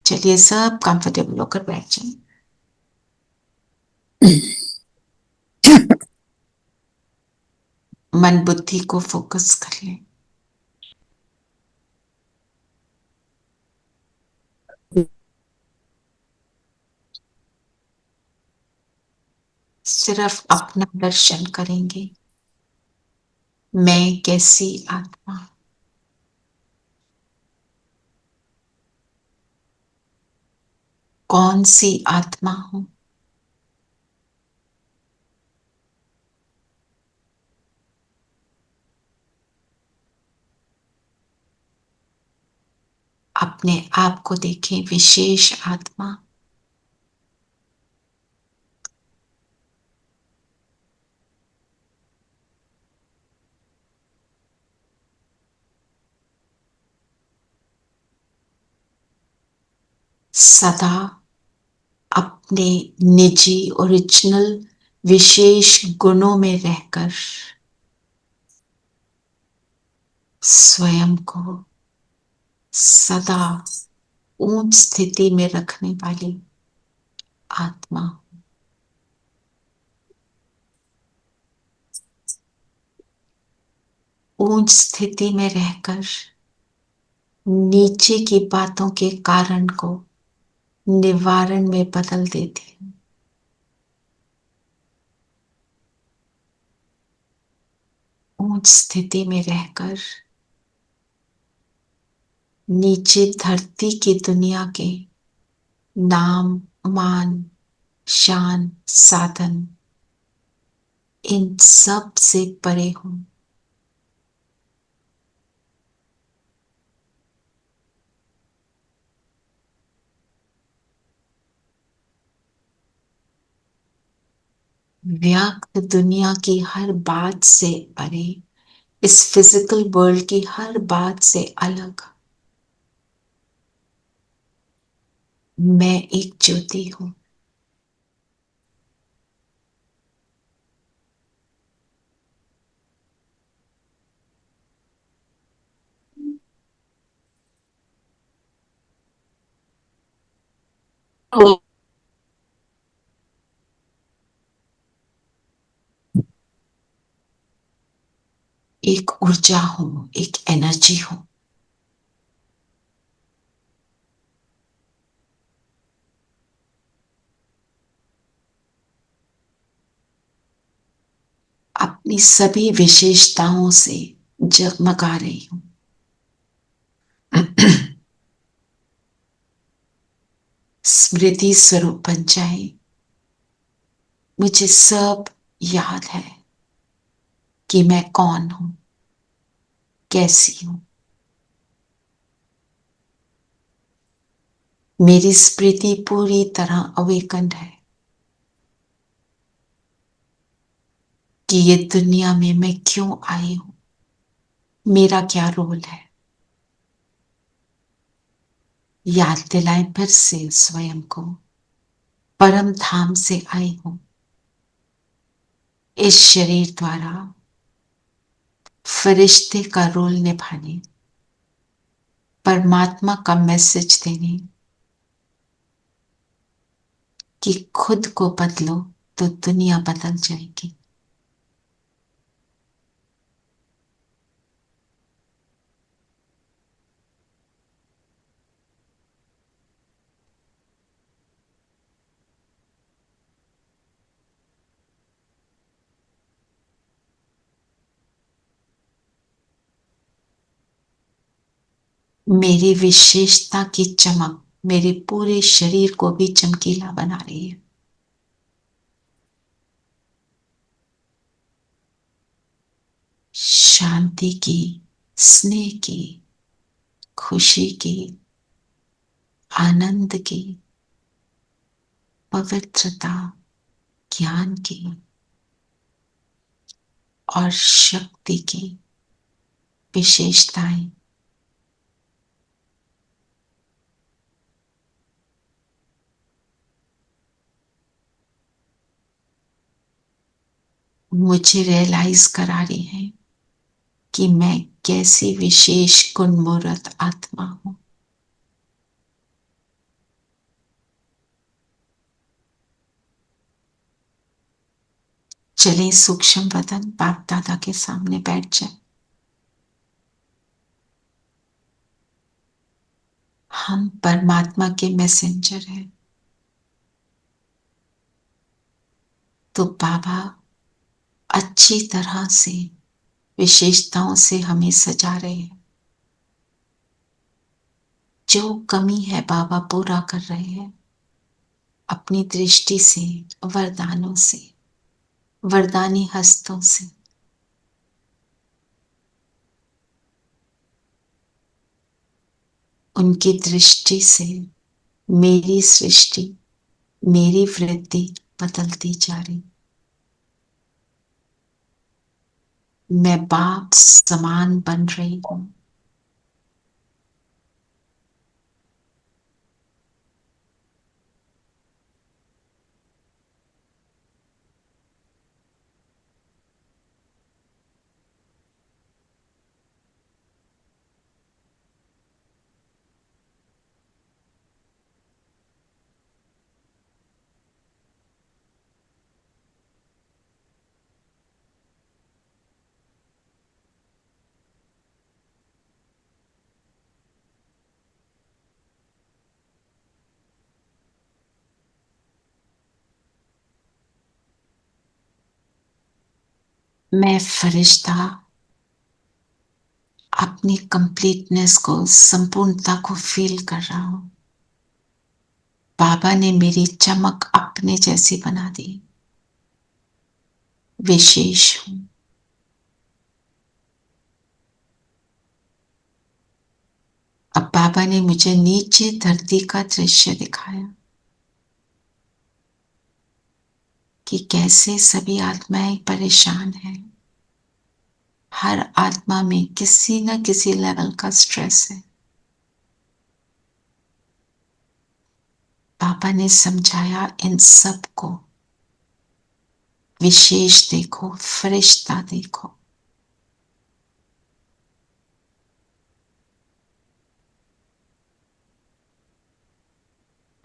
चलिए सब कंफर्टेबल होकर बैठ जाएं। मन बुद्धि को फोकस कर लें। सिर्फ अपना दर्शन करेंगे। मैं कैसी आत्मा, कौन सी आत्मा हूं। अपने आप को देखें विशेष आत्मा। सदा अपने निजी ओरिजिनल विशेष गुणों में रहकर स्वयं को सदा ऊंच स्थिति में रखने वाली आत्मा। ऊंच स्थिति में रहकर नीचे की बातों के कारण को निवारण में बदल देती हूँ। ऊंच स्थिति में रहकर नीचे धरती की दुनिया के नाम, मान, शान, साधन, इन सब से परे हूं। व्यक्त दुनिया की हर बात से परे, इस फिजिकल वर्ल्ड की हर बात से अलग मैं एक ज्योति हूं। एक ऊर्जा हूं, एक एनर्जी हूं। अपनी सभी विशेषताओं से जगमगा रही हूं। स्मृति स्वरूप बन जाए। मुझे सब याद है कि मैं कौन हूं, कैसी हूं। मेरी स्मृति पूरी तरह अवेकन्ड है कि ये दुनिया में मैं क्यों आई हूं, मेरा क्या रोल है। याद दिलाएं फिर से स्वयं को, परम धाम से आई हूं। इस शरीर द्वारा फरिश्ते का रोल निभाने, परमात्मा का मैसेज देने कि खुद को बदलो तो दुनिया बदल जाएगी। मेरी विशेषता की चमक मेरे पूरे शरीर को भी चमकीला बना रही है। शांति की, स्नेह की, खुशी की, आनंद की, पवित्रता, ज्ञान की और शक्ति की विशेषताएं मुझे रियलाइज करा रही हैं कि मैं कैसी विशेष गुणमूर्त आत्मा हूं। चले सूक्ष्म वतन बाप दादा के सामने बैठ जाए। हम परमात्मा के मैसेंजर हैं, तो बाबा अच्छी तरह से विशेषताओं से हमें सजा रहे हैं। जो कमी है बाबा पूरा कर रहे हैं अपनी दृष्टि से, वरदानों से, वरदानी हस्तों से। उनकी दृष्टि से मेरी सृष्टि, मेरी वृद्धि बदलती जा रही। मैं बाप समान बन रही हूं। मैं फरिश्ता अपनी कंप्लीटनेस को, संपूर्णता को फील कर रहा हूं। बाबा ने मेरी चमक अपने जैसी बना दी। विशेष हूं। अब बाबा ने मुझे नीचे धरती का दृश्य दिखाया कि कैसे सभी आत्माएं परेशान हैं। हर आत्मा में किसी न किसी लेवल का स्ट्रेस है। पापा ने समझाया इन सब को विशेष देखो, फरिश्ता देखो।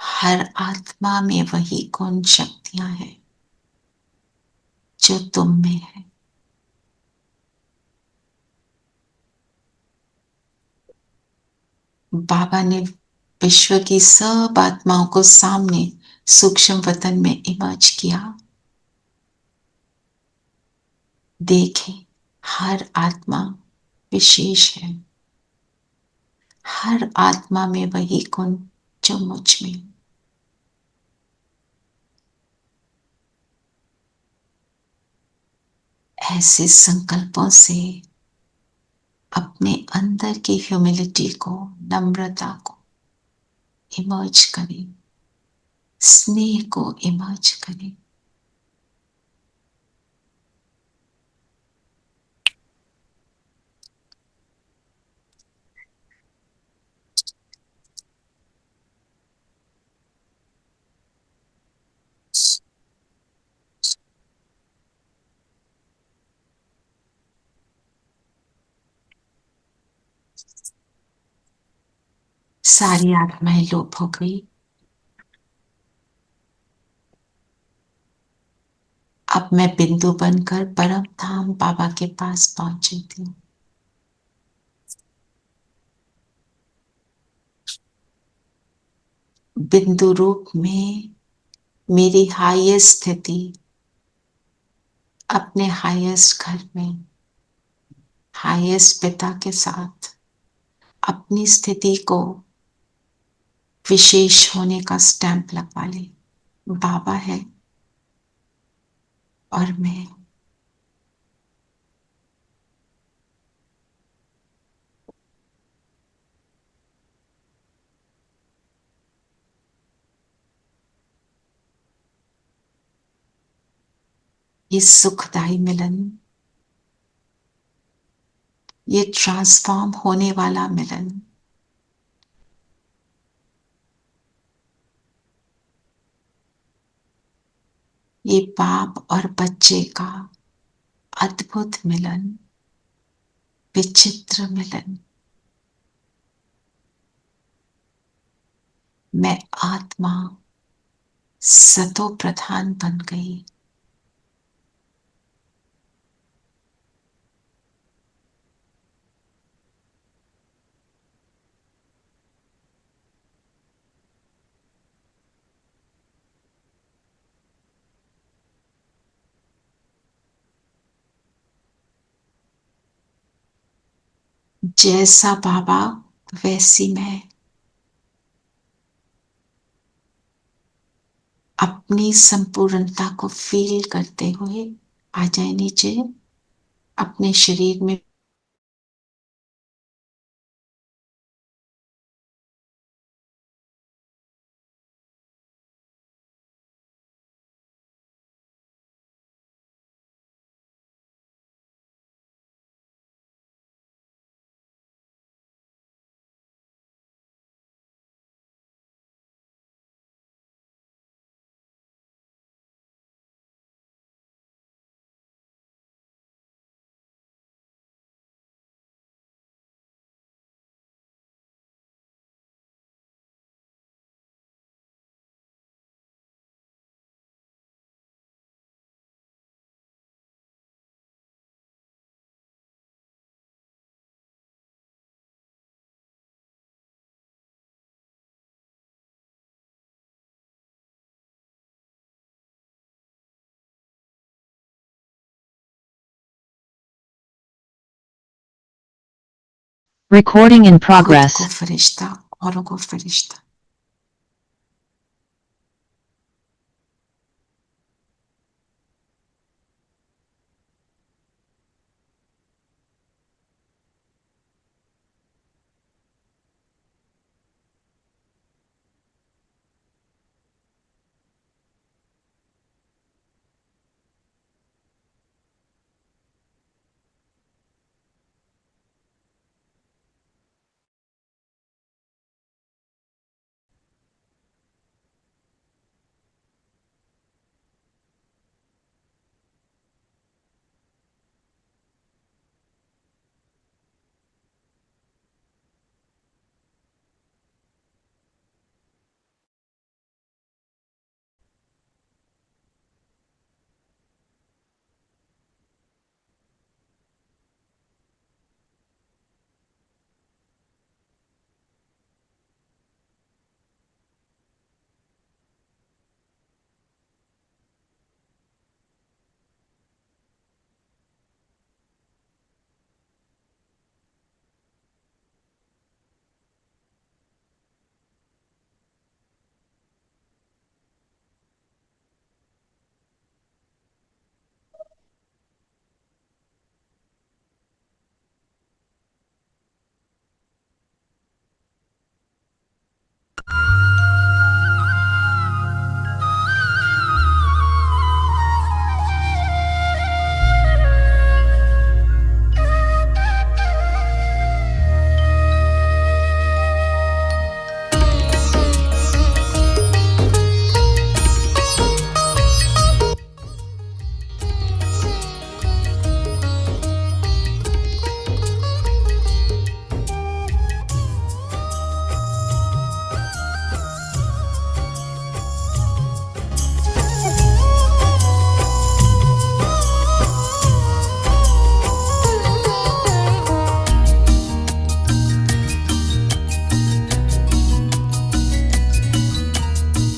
हर आत्मा में वही गुण शक्तियां हैं जो तुम में है। बाबा ने विश्व की सब आत्माओं को सामने सूक्ष्म वतन में इमर्ज किया। देखें, हर आत्मा विशेष है। हर आत्मा में वही गुण जो मुझ में। ऐसे संकल्पों से अपने अंदर की ह्यूमिलिटी को, नम्रता को इमर्ज करें, स्नेह को इमर्ज करें। सारी आत्माएं लोप हो गई। अब मैं बिंदु बनकर परम धाम बाबा के पास पहुंची थी। बिंदु रूप में मेरी हाईएस्ट स्थिति अपने हाईएस्ट घर में, हाईएस्ट पिता के साथ अपनी स्थिति को विशेष होने का स्टैंप लगवा ले। बाबा है और मैं। ये सुखदायी मिलन, ये ट्रांसफॉर्म होने वाला मिलन, ये बाप और बच्चे का अद्भुत मिलन, विचित्र मिलन। मैं आत्मा सतो प्रधान बन गई। जैसा बाबा वैसी मैं। अपनी संपूर्णता को फील करते हुए आ जाए नीचे, अपने शरीर में Recording in खुद को progress. फरिश्ता, औरों को फरिश्ता।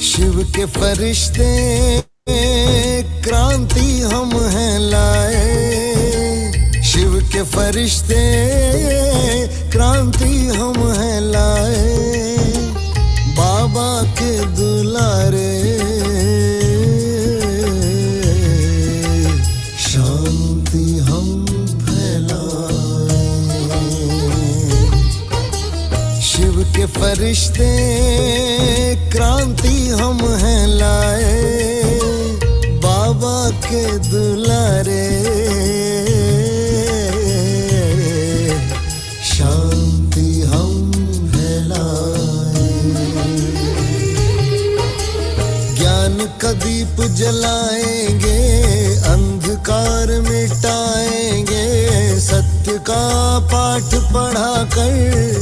शिव के फरिश्ते क्रांति हम हैं लाए, शिव के फरिश्ते क्रांति हम हैं लाए, बाबा के दुलारे शांति हम फैलाए। शिव के फरिश्ते क्रांति हम हैं लाए, बाबा के दुलारे शांति हम फैलाए। ज्ञान का दीप जलाएंगे, अंधकार मिटाएंगे, सत्य का पाठ पढ़ा कर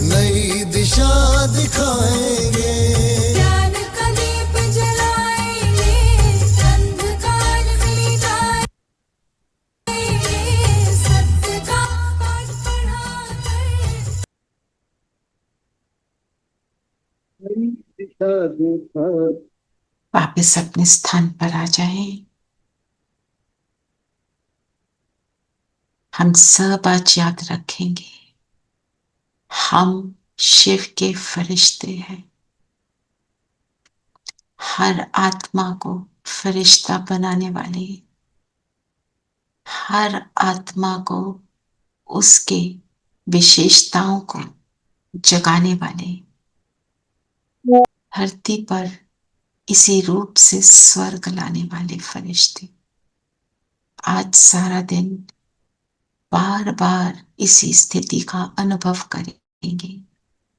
नई दिशा दिखाएंगे। वापस अपने स्थान पर आ जाए। हम सब आज याद रखेंगे हम शिव के फरिश्ते हैं। हर आत्मा को फरिश्ता बनाने वाले, हर आत्मा को उसके विशेषताओं को जगाने वाले, धरती पर इसी रूप से स्वर्ग लाने वाले फरिश्ते आज सारा दिन बार बार इसी स्थिति का अनुभव करेंगे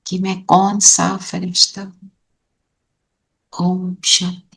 कि मैं कौन सा फरिश्ता हूं। ओम शांति।